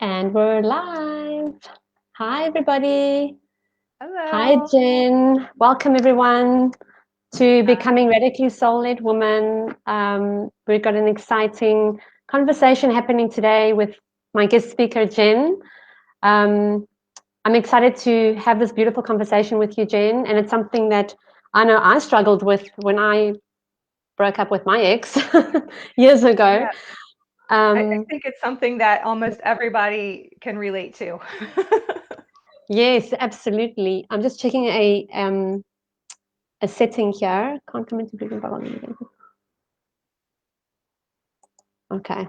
And we're live. Hi, everybody. Hi, Hello. Jen. Welcome, everyone, to Hi. Becoming Radically Soul-Led Woman. We've got an exciting conversation happening today with my guest speaker, Jen. Um, I'm excited to have this beautiful conversation with you, Jen, and it's something that I know I struggled with when I broke up with my ex years ago. Yeah, I Um, think it's something that almost everybody can relate to. yes, absolutely. I'm just checking a setting here. Can't come into briefing bubble meeting. Okay.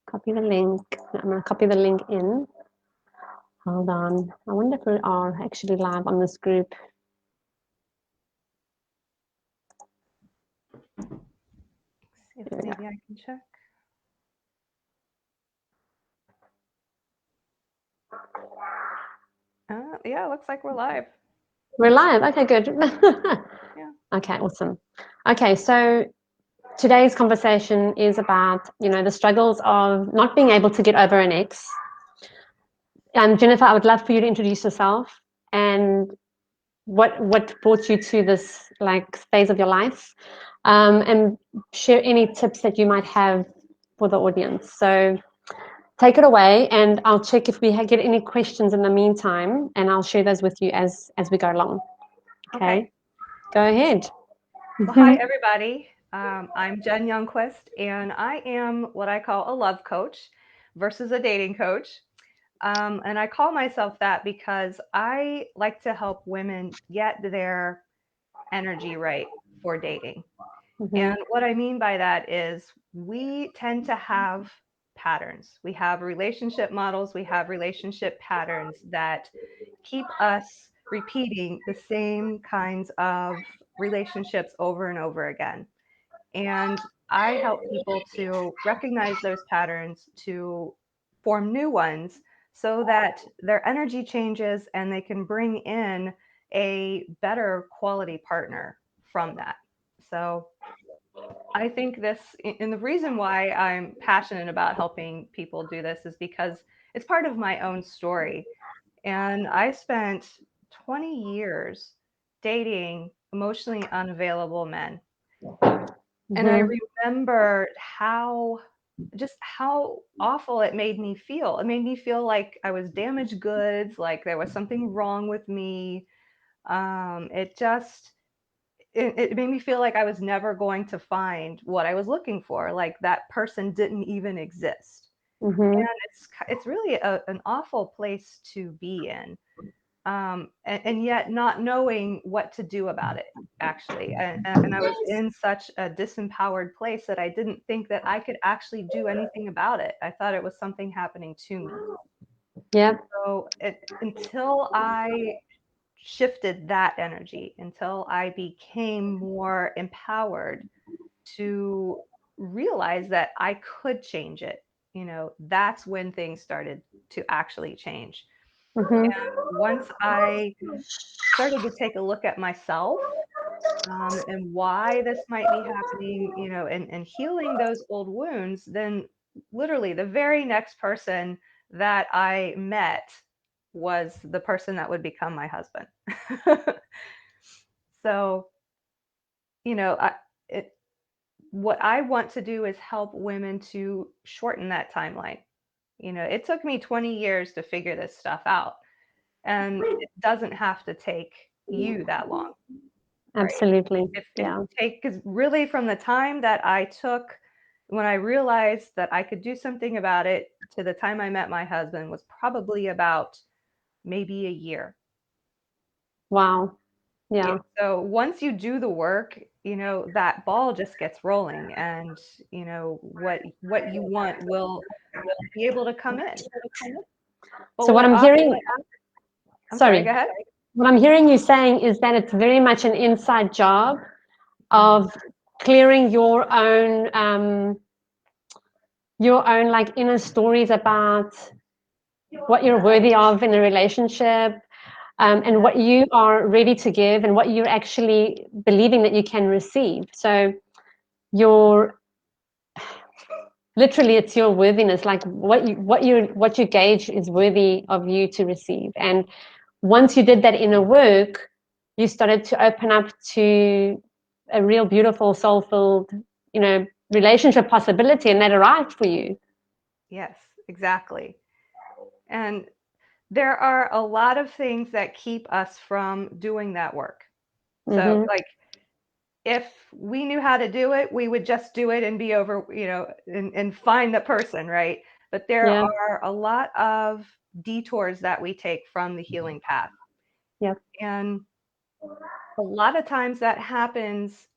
Copy the link. I'm going to copy the link in. Hold on. I wonder if we are actually live on this group. See if maybe I can check. Yeah, it looks like we're live. We're live. Okay, good. Yeah. Okay, awesome. Okay, so today's conversation is about, the struggles of not being able to get over an ex. Jennifer, I would love for you to introduce yourself and what brought you to this phase of your life, and share any tips that you might have for the audience. So take it away, and I'll check if we get any questions in the meantime, and I'll share those with you as we go along. Okay. Go ahead. Well, hi, everybody. I'm Jen Youngquist, and I am what I call a love coach versus a dating coach. And I call myself that because I like to help women get their energy right for dating. Mm-hmm. And what I mean by that is we tend to have patterns. We have relationship models, we have relationship patterns that keep us repeating the same kinds of relationships over and over again. And I help people to recognize those patterns, to form new ones so that their energy changes and they can bring in a better quality partner from that. So I think and the reason why I'm passionate about helping people do this is because it's part of my own story. And I spent 20 years dating emotionally unavailable men. And I Mm-hmm. remember how awful it made me feel. It made me feel like I was damaged goods, like there was something wrong with me. It just it made me feel like I was never going to find what I was looking for, like that person didn't even exist. Mm-hmm. And it's really an awful place to be in, and yet not knowing what to do about it, actually. And I was in such a disempowered place that I didn't think that I could actually do anything about it. I thought it was something happening to me. Yep. So until I shifted that energy, until I became more empowered to realize that I could change it, that's when things started to actually change. Mm-hmm. And once I started to take a look at myself, and why this might be happening, and healing those old wounds, then literally the very next person that I met was the person that would become my husband. So, you know, I, it, what I want to do is help women to shorten that timeline. It took me 20 years to figure this stuff out, and it doesn't have to take you that long, right? Absolutely. If Yeah. because really from the time that I took when I realized that I could do something about it to the time I met my husband was probably about maybe a year. Wow. Yeah. Yeah. So once you do the work, that ball just gets rolling, and what you want will be able to come in. But So what what I'm I hearing, I'm sorry, go sorry, ahead. what I'm hearing you saying is that it's very much an inside job Mhm. of clearing your own inner stories about what you're worthy of in a relationship, and what you are ready to give and what you're actually believing that you can receive. So you're literally it's your worthiness, like what you gauge is worthy of you to receive. And once you did that inner work, you started to open up to a real beautiful, soul-filled, relationship possibility, and that arrived for you. Yes, exactly. And there are a lot of things that keep us from doing that work. So, Mm-hmm. like, if we knew how to do it, we would just do it and be over, and find the person, right? But there Yeah. are a lot of detours that we take from the healing path. Yep. And a lot of times that happens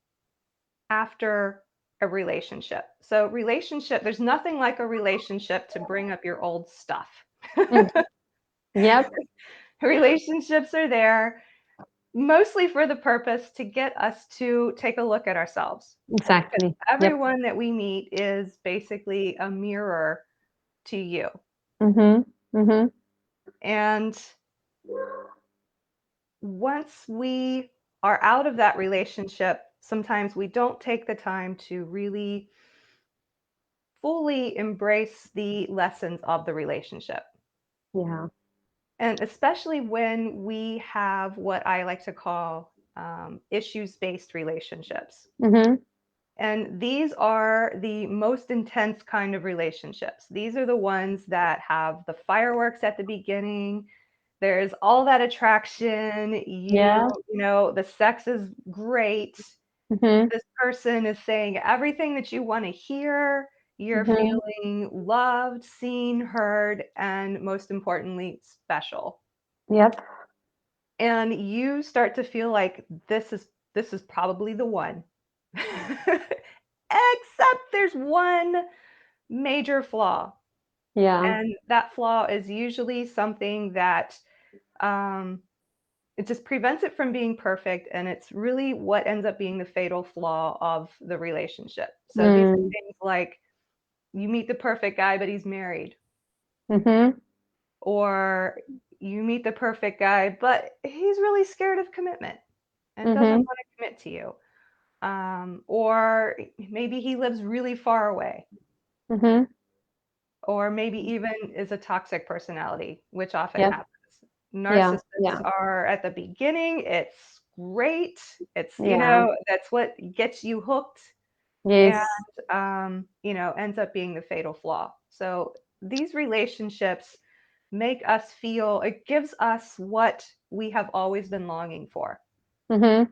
after a relationship. So, there's nothing like a relationship to bring up your old stuff. Mm. Yep. Relationships are there mostly for the purpose to get us to take a look at ourselves. Exactly. Yep. Everyone that we meet is basically a mirror to you. Mm-hmm. Mm-hmm. And once we are out of that relationship, sometimes we don't take the time to really fully embrace the lessons of the relationship. Yeah. And especially when we have what I like to call issues-based relationships. Mm-hmm. And these are the most intense kind of relationships. These are the ones that have the fireworks at the beginning. There's all that attraction. Yeah. The sex is great. Mm-hmm. This person is saying everything that you want to hear. You're Mm-hmm. feeling loved, seen, heard, and most importantly, special. Yep. And you start to feel like this is probably the one. Except there's one major flaw. Yeah. And that flaw is usually something that it just prevents it from being perfect. And it's really what ends up being the fatal flaw of the relationship. So these are Mm. things like you meet the perfect guy, but he's married. Mm-hmm. Or you meet the perfect guy, but he's really scared of commitment and doesn't Mm-hmm. want to commit to you. Or maybe he lives really far away. Mm-hmm. Or maybe even is a toxic personality, which often Yep. happens. Yeah. Narcissists Yeah. are at the beginning, it's great. It's, Yeah. that's what gets you hooked and, Yes. ends up being the fatal flaw. So these relationships make us feel, it gives us what we have always been longing for. Mm-hmm.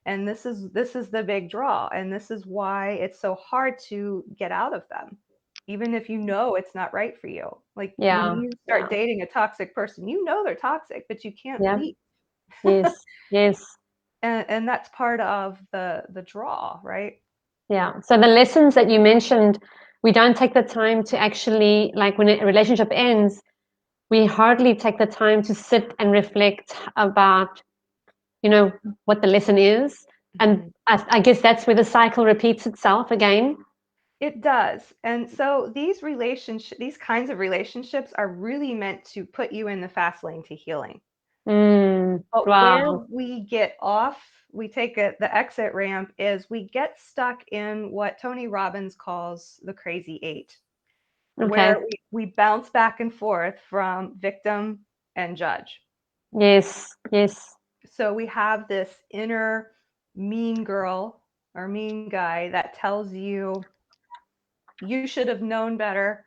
And this is the big draw, and this is why it's so hard to get out of them, even if you know it's not right for you. Like when Yeah. you start Yeah. dating a toxic person, they're toxic, but you can't Yep. leave. Yes. Yes. And that's part of the draw, right? Yeah. So the lessons that you mentioned, we don't take the time to actually, like when a relationship ends, we hardly take the time to sit and reflect about, what the lesson is. And Mhm. I guess that's where the cycle repeats itself again. It does. And so these kinds of relationships are really meant to put you in the fast lane to healing. Mm, But where wow. we get off, we take the exit ramp, is we get stuck in what Tony Robbins calls the crazy eight, where Okay. we bounce back and forth from victim and judge. Yes. Yes. So we have this inner mean girl or mean guy that tells you should have known better.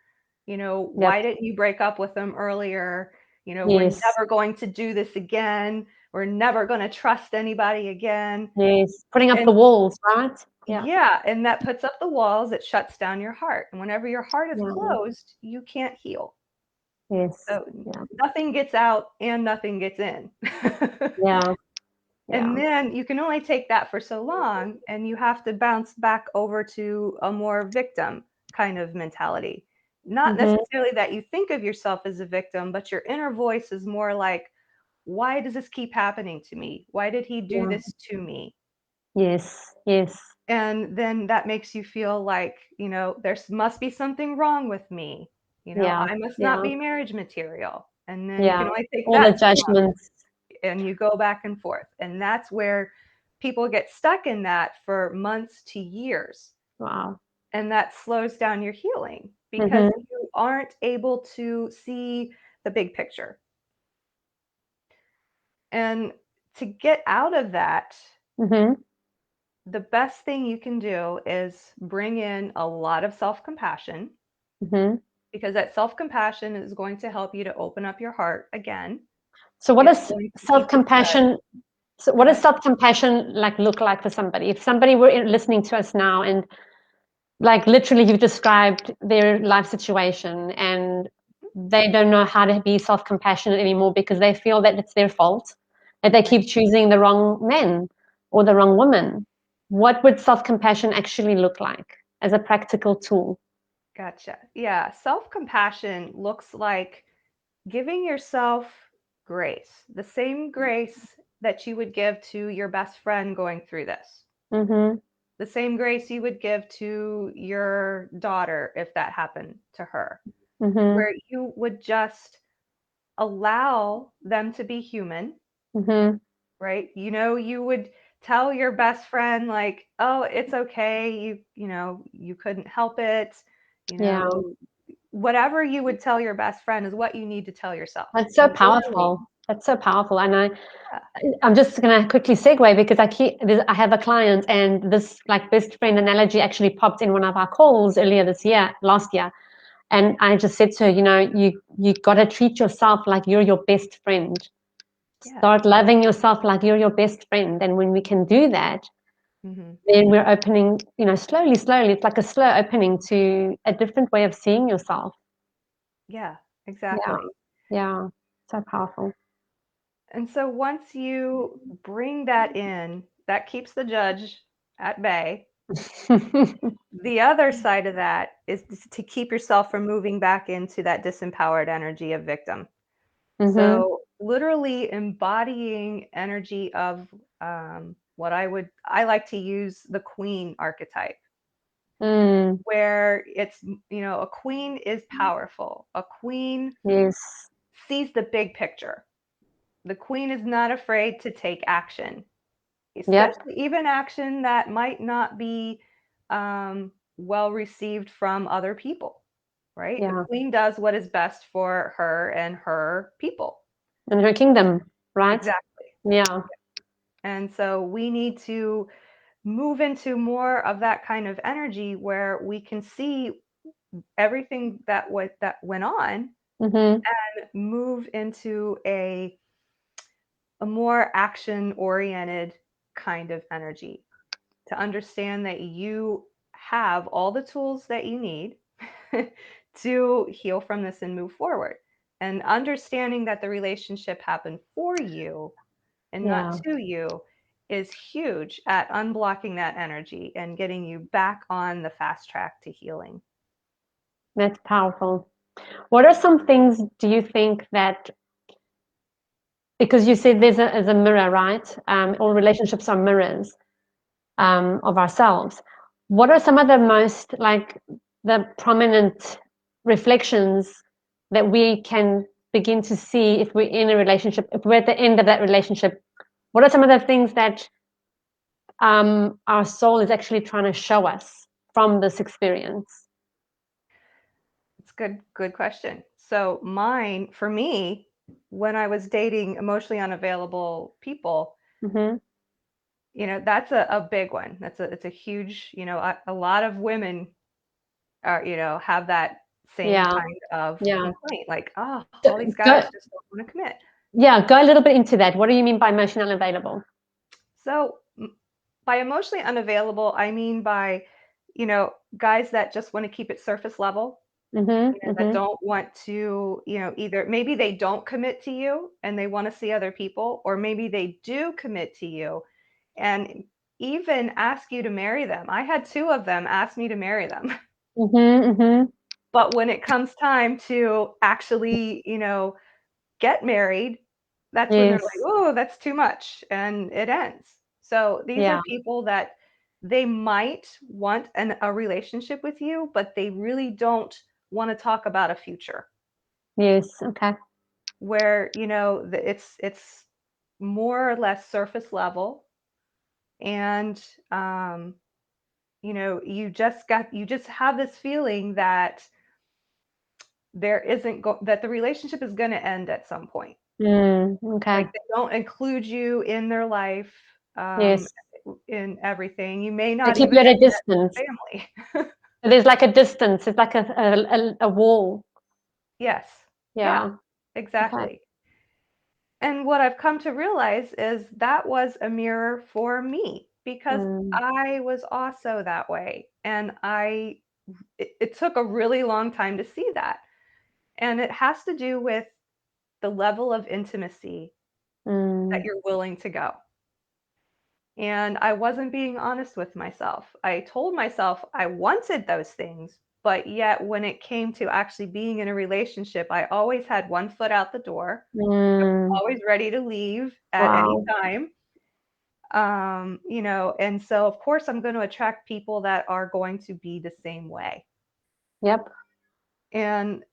Yep. Why didn't you break up with them earlier? We're Yes. never going to do this again. We're never going to trust anybody again. Yes. Putting up And the walls, right? Yeah. yeah, and that puts up the walls, it shuts down your heart. And whenever your heart is Yeah. closed, you can't heal. Yes. So Yeah. nothing gets out and nothing gets in. Yeah. And Yeah. then you can only take that for so long, and you have to bounce back over to a more victim kind of mentality. Not Mm-hmm. necessarily that you think of yourself as a victim, but your inner voice is more like, why does this keep happening to me? Why did he do Yeah. this to me? Yes. Yes. And then that makes you feel like, there must be something wrong with me. Yeah. I must not Yeah. be marriage material. And then you Yeah. can only take All the that so judgments. and you go back and forth. And that's where people get stuck in that for months to years. Wow. And that slows down your healing because you aren't able to see the big picture. And to get out of that, the best thing you can do is bring in a lot of self-compassion, because that self-compassion is going to help you to open up your heart again. So what It's does going to keep the self-compassion, so Go what does ahead. self-compassion like look like for somebody? If somebody were listening to us now and like literally you've described their life situation and they don't know how to be self-compassionate anymore because they feel that it's their fault, that they keep choosing the wrong men or the wrong woman. What would self-compassion actually look like as a practical tool? Gotcha. Yeah, self-compassion looks like giving yourself grace, the same grace that you would give to your best friend going through this, Mm-hmm. the same grace you would give to your daughter if that happened to her, Mm-hmm. where you would just allow them to be human, Mm-hmm. right? You would tell your best friend like, "Oh, it's okay. You couldn't help it." You Yeah, know, whatever you would tell your best friend is what you need to tell yourself. that's so And literally, powerful. That's so powerful. And yeah, I'm just going to quickly segue because I have a client and this like best friend analogy actually popped in one of our calls earlier last year. And I just said to her, you got to treat yourself like you're your best friend. yeah. Start loving yourself like you're your best friend. And when we can do that, Hmm. then we're opening, slowly, slowly. It's like a slow opening to a different way of seeing yourself. Yeah, Yeah, exactly. yeah, so powerful. And so once you bring that in, that keeps the judge at bay. The other side of that is to keep yourself from moving back into that disempowered energy of victim. Mm-hmm. So literally embodying energy of what I like to use the queen archetype, Mm, where a queen is powerful. A queen yes. sees the big picture. The queen is not afraid to take action, Yep. especially even action that might not be well received from other people, right? The Yeah. queen does what is best for her and her people. And her kingdom, right? Exactly. Yeah. And so we need to move into more of that kind of energy where we can see everything that went on, Mm-hmm. move into a more action oriented kind of energy, to understand that you have all the tools that you need to heal from this and move forward. And understanding that the relationship happened for you and not Yeah. to you is huge at unblocking that energy and getting you back on the fast track to healing. That's powerful. What are some things do you think that, because you said there's a mirror, right? All relationships are mirrors of ourselves. What are some of the most like the prominent reflections that we can begin to see if we're in a relationship, if we're at the end of that relationship? What are some of the things that our soul is actually trying to show us from this experience? It's good question. So mine, for me, when I was dating emotionally unavailable people, Mm-hmm. that's a big one. It's a huge, a lot of women are, have that same Yeah, kind of yeah. complaint, like, oh, Go, all these go, guys just don't want to commit. yeah, go a little bit into that. What do you mean by emotional unavailable? So by emotionally unavailable, I mean by, guys that just want to keep it surface level, Mm-hmm, that mm-hmm. don't want to, either maybe they don't commit to you and they want to see other people, or maybe they do commit to you and even ask you to marry them. I had two of them ask me to marry them. Mm-hmm, mm-hmm. But when it comes time to actually, get married, that's when they're Yes, like, "Oh, that's too much," and it ends. So these are yeah, people that they might want a relationship with you, but they really don't want to talk about a future yes, okay. where, it's more or less surface level, and you just have this feeling that that the relationship is going to end at some point. Okay. Like, they don't include you in their life, Yes. in everything. You may They not keep even you at a have distance. family. There's like a distance. It's like a wall. Yes. Yeah, Yeah. Okay. exactly. And what I've come to realize is that was a mirror for me, because Mm, I was also that way. And it took a really long time to see that. And it has to do with the level of intimacy that mm, you're willing to go. And I wasn't being honest with myself. I told myself I wanted those things, but yet when it came to actually being in a relationship, I always had one foot out the door, mm. always ready to leave at any Wow. time. And so of course I'm going to attract people that are going to be the same way. Yep. And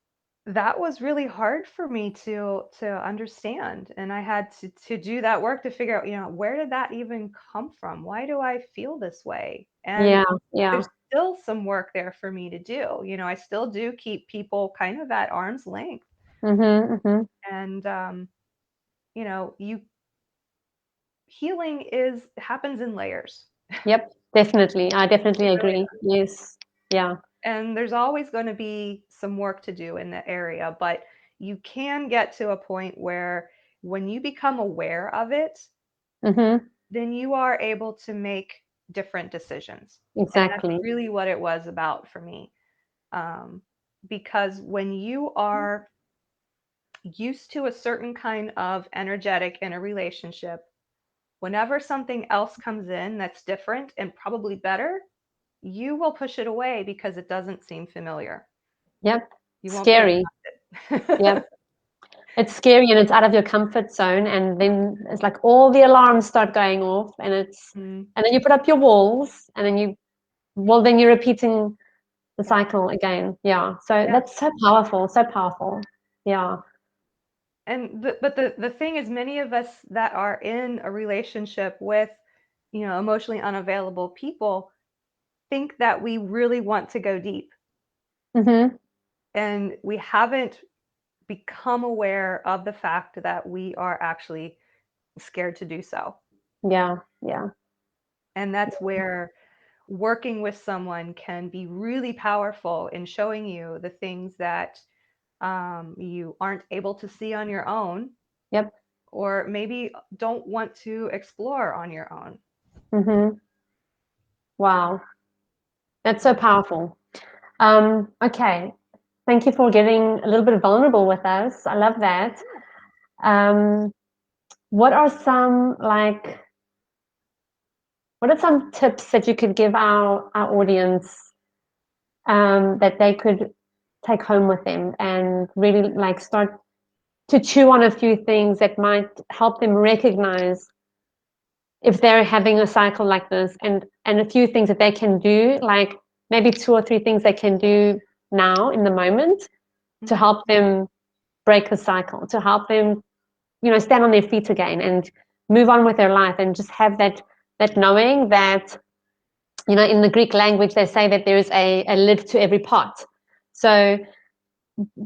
that was really hard for me to understand. And I had to do that work to figure out, where did that even come from? Why do I feel this way? And Yeah. Yeah. there's still some work there for me to do. I still do keep people kind of at arm's length. And you healing is happens in layers. Yep. Definitely. I definitely It really agree. does. Yes. Yeah. And there's always going to be some work to do in the area, but you can get to a point where when you become aware of it, Mm-hmm. then you are able to make different decisions. And that's Exactly. really what it was about for me. Um, because when you are used to a certain kind of energetic in a relationship, whenever something else comes in that's different and probably better, you will push it away because it doesn't seem familiar. Yep. You won't be Scary. attracted. Yep. It's scary and it's out of your comfort zone. And then it's like all the alarms start going off Mm, and then you put up your walls and then you're repeating the cycle again. Yeah. So yeah. that's so powerful. So powerful. Yeah. But the thing is, many of us that are in a relationship with, emotionally unavailable people think that we really want to go deep, Mm-hmm. and we haven't become aware of the fact that we are actually scared to do so. Yeah. Yeah. And that's where working with someone can be really powerful in showing you the things that you aren't able to see on your own, Yep. or maybe don't want to explore on your own. Mm-hmm. Wow. That's so powerful. Okay. Thank you for getting a little bit vulnerable with us. I love that. Um, what are some like what are some tips that you could give our audience that they could take home with them and really like start to chew on a few things that might help them recognize if they're having a cycle like this and a few things that they can do, like maybe two or three things they can do now in the moment to Mhm. help them break the cycle, to help them, stand on their feet again and move on with their life and just have that knowing that, in the Greek language they say that there is a lid to every pot. So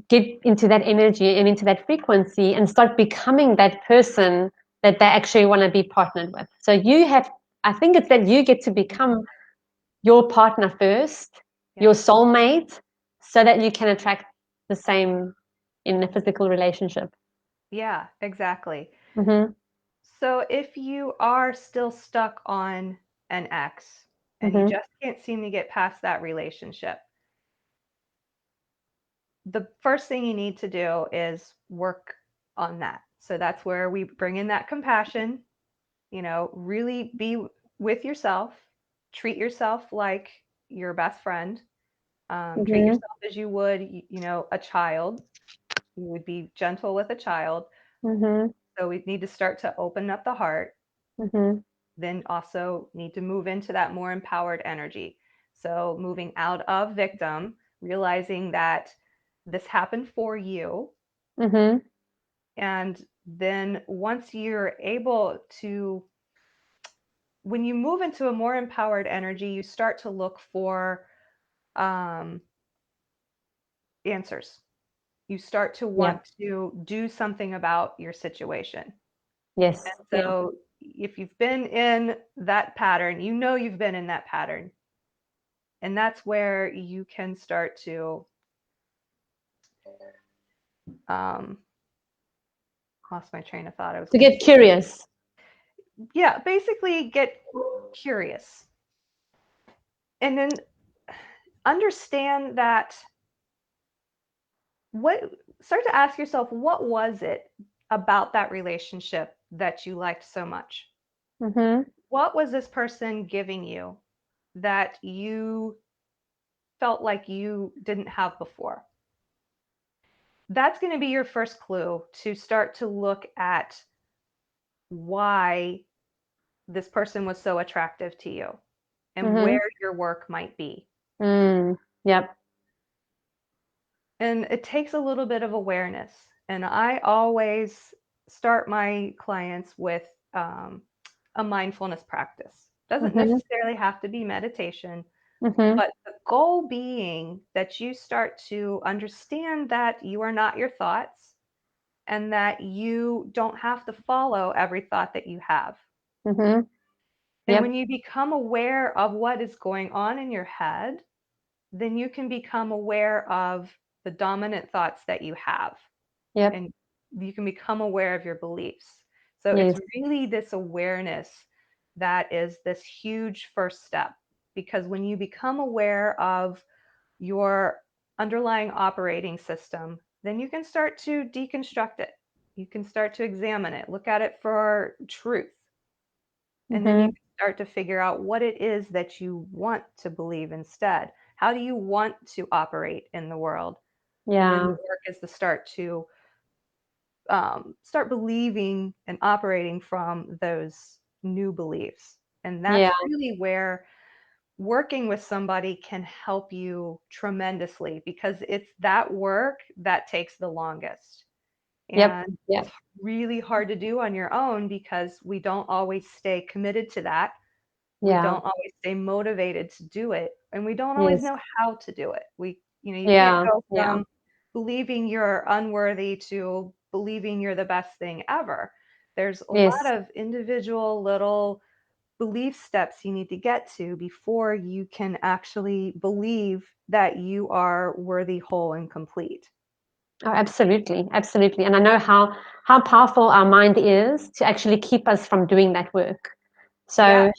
get into that energy and into that frequency and start becoming that person that they actually want to be partnered with. So I think it's that you get to become your partner first, your Yeah. soulmate, so that you can attract the same in a physical relationship. Yeah, exactly. Mm-hmm. So if you are still stuck on an ex and you Mm-hmm. just can't seem to get past that relationship, the first thing you need to do is work on that. So that's where we bring in that compassion, really be with yourself, treat yourself like your best friend, treat Mm-hmm. yourself as you would, a child. You would be gentle with a child. Mm-hmm. So we need to start to open up the heart, Mm-hmm. then also need to move into that more empowered energy. So moving out of victim, realizing that this happened for you. Mm-hmm. And then once you're able to when you move into a more empowered energy, you start to look for answers. You start to Yeah. want to do something about your situation. Yes. And Yeah. so if you've been in that pattern, you know you've been in that pattern. And that's where you can start to lost my train of thought. I was To going to get curious. yeah, basically get curious. And then understand that start to ask yourself, what was it about that relationship that you liked so much? Mm-hmm. What was this person giving you that you felt like you didn't have before? That's going to be your first clue to start to look at why this person was so attractive to you and Mm-hmm. where your work might be. Yep. And it takes a little bit of awareness. And I always start my clients with a mindfulness practice. Doesn't Mm-hmm. necessarily have to be meditation, Mm-hmm. but the goal being that you start to understand that you are not your thoughts and that you don't have to follow every thought that you have. Mm-hmm. And Yep. when you become aware of what is going on in your head, then you can become aware of the dominant thoughts that you have, Yep. and you can become aware of your beliefs. So it's Yes. really this awareness that is this huge first step, because when you become aware of your underlying operating system, then you can start to deconstruct it. You can start to examine it, look at it for truth. And then you Mm-hmm. can start to figure out what it is that you want to believe instead. How do you want to operate in the world? And then the Yeah. work is to start to start believing and operating from those new beliefs. And Yeah. that's really where working with somebody can help you tremendously, because it's that work that takes the longest. Yep. And it's Yep. really hard to do on your own because we don't always stay committed to that. We Yeah. don't always stay motivated to do it, and we don't always Yes. know how to do it. You can't Yeah. go Yeah. from believing you're unworthy to believing you're the best thing ever. There's a lot Yes. of individual little belief steps you need to get to before you can actually believe that you are worthy, whole, and complete. Oh, absolutely. Absolutely. And I know how powerful our mind is to actually keep us from doing that work. Yeah, So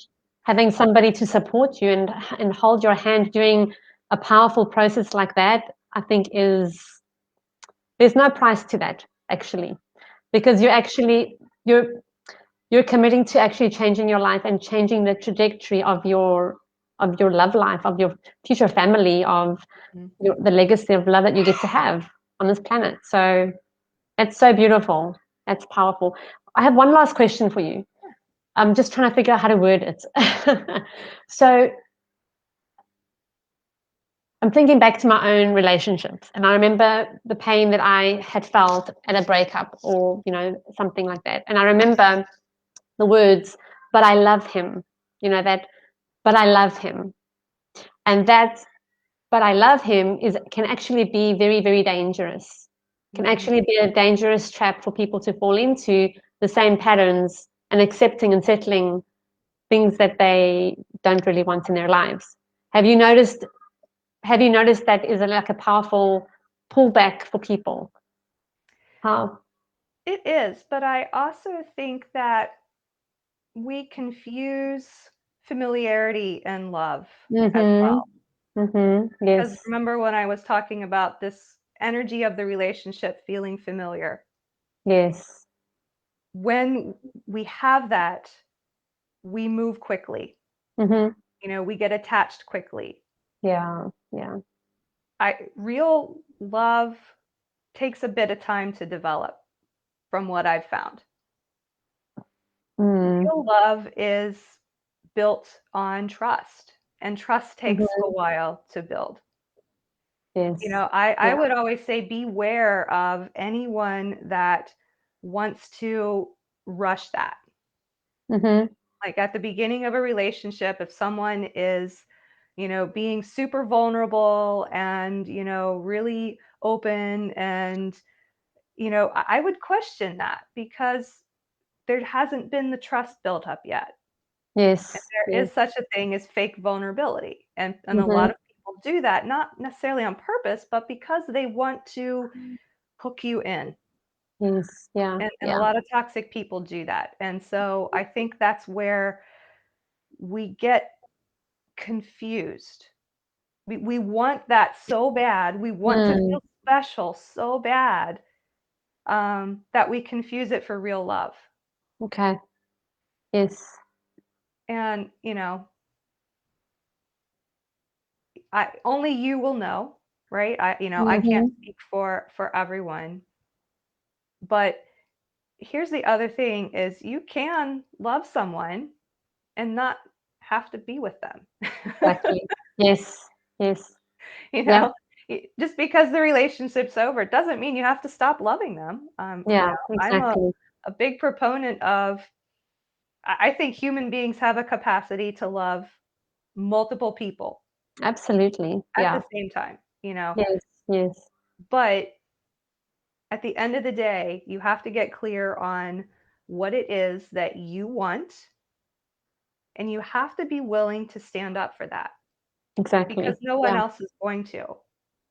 having somebody to support you and hold your hand during a powerful process like that, I think there's no price to that actually, because you're committing to actually changing your life and changing the trajectory of your love life, of your future family, of mhm. the legacy of love that you get to have on this planet. So it's so beautiful. That's powerful. I have one last question for you. I'm just trying to figure out how to word it. So I'm thinking back to my own relationships, and I remember the pain that I had felt at a breakup or, something like that. And I remember the words, but I love him, but I love him. And that, but I love him can actually be very, very dangerous. Can Mhm. actually be a dangerous trap for people to fall into the same patterns and accepting and settling things that they don't really want in their lives. Have you noticed have you noticed that is like a powerful pullback for people? How? It is, but I also think that we confuse familiarity and love as Mm-hmm. well. Mm-hmm. Because Yes. remember when I was talking about this energy of the relationship feeling familiar? Yes. When we have that, we move quickly. Mm-hmm. We get attached quickly. Yeah. Yeah. Real love takes a bit of time to develop, from what I've found. Mm. Real love is built on trust, and trust takes a Mm-hmm. while to build. Yes. I Yeah. would always say beware of anyone that wants to rush that. Mm-hmm. Like at the beginning of a relationship, if someone is, being super vulnerable and, really open and, I would question that because there hasn't been the trust built up yet. And Yes. there Yes. is such a thing as fake vulnerability. And a Mm-hmm. lot of people do that, not necessarily on purpose, but because they want to hook you in. Yes. Yeah. And a Yeah. lot of toxic people do that. And so I think that's where we get confused. We want that so bad. We want to Mm. feel special so bad, that we confuse it for real love. Okay. Yes. And, only you will know, right? I can't Mm-hmm. speak for everyone. But here's the other thing is you can love someone and not have to be with them. Exactly. Yes. Yes. You Yeah. know, just because the relationship's over, it doesn't mean you have to stop loving them. Yeah. I'm Exactly. a big proponent of, I think human beings have a capacity to love multiple people Absolutely. at the Yeah. same time, Yes. Yes. but at the end of the day, you have to get clear on what it is that you want, and you have to be willing to stand up for that because Exactly. no one Yeah. else is going to.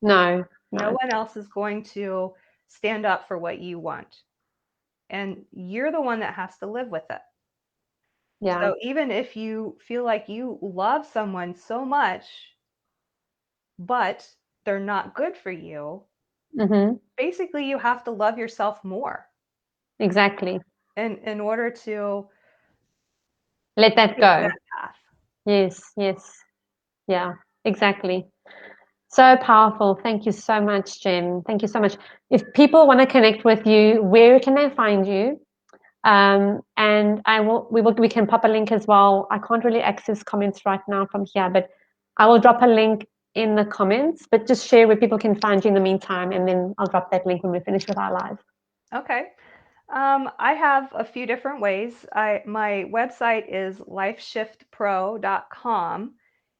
No. No No. one else is going to stand up for what you want. And you're the one that has to live with it. Yeah. So even if you feel like you love someone so much, but they're not good for you, Mm-hmm. basically you have to love yourself more Exactly. in order to Let that take go. that path. Yes. Yes. Yeah. Exactly. So powerful. Thank you so much, Jen. Thank you so much. If people want to connect with you, where can they find you? And we can pop a link as well. I can't really access comments right now from here, but I will drop a link in the comments, but just share where people can find you in the meantime, and then I'll drop that link when we finish with our live. Okay. I have a few different ways. My website is lifeshiftpro.com,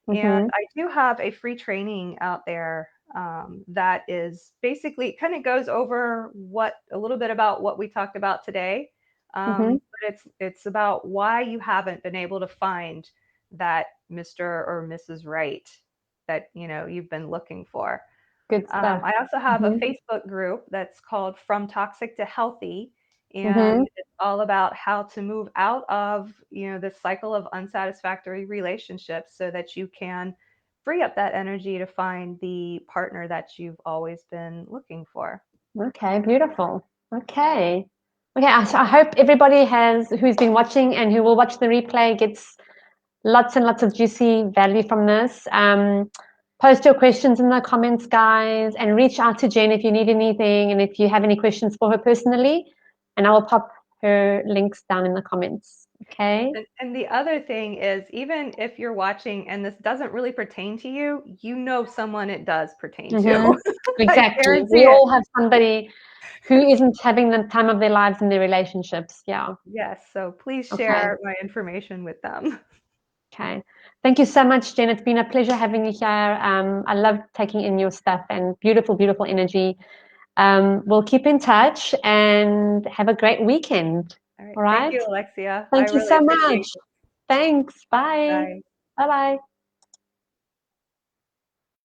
and Mm-hmm. I do have a free training out there, that is basically kind of goes over a little bit about what we talked about today. Mm-hmm. But it's about why you haven't been able to find that Mr. or Mrs. Right that you've been looking for. Good stuff. I also have a Mm-hmm. Facebook group that's called From Toxic to Healthy, Mm-hmm. and it's all about how to move out of, this cycle of unsatisfactory relationships so that you can free up that energy to find the partner that you've always been looking for. Okay, beautiful. Okay. Okay, I hope everybody who's been watching and who will watch the replay gets lots and lots of juicy value from this. Post your questions in the comments, guys, and reach out to Jen if you need anything and if you have any questions for her personally. And I will pop her links down in the comments. Okay. And the other thing is, even if you're watching and this doesn't really pertain to you, you know someone it does pertain Mm-hmm. to. I Exactly. guarantee We it. all have somebody who isn't having the time of their lives in their relationships. Yeah. Yes, so please Okay. share my information with them. Okay. Thank you so much, Jen. It's been a pleasure having you here. I love taking in your stuff and beautiful, beautiful energy. We'll keep in touch and have a great weekend. All right. All Thank right. you, Alexia. I Thank you really so appreciate much. it. Thanks. Bye. Bye. Bye bye.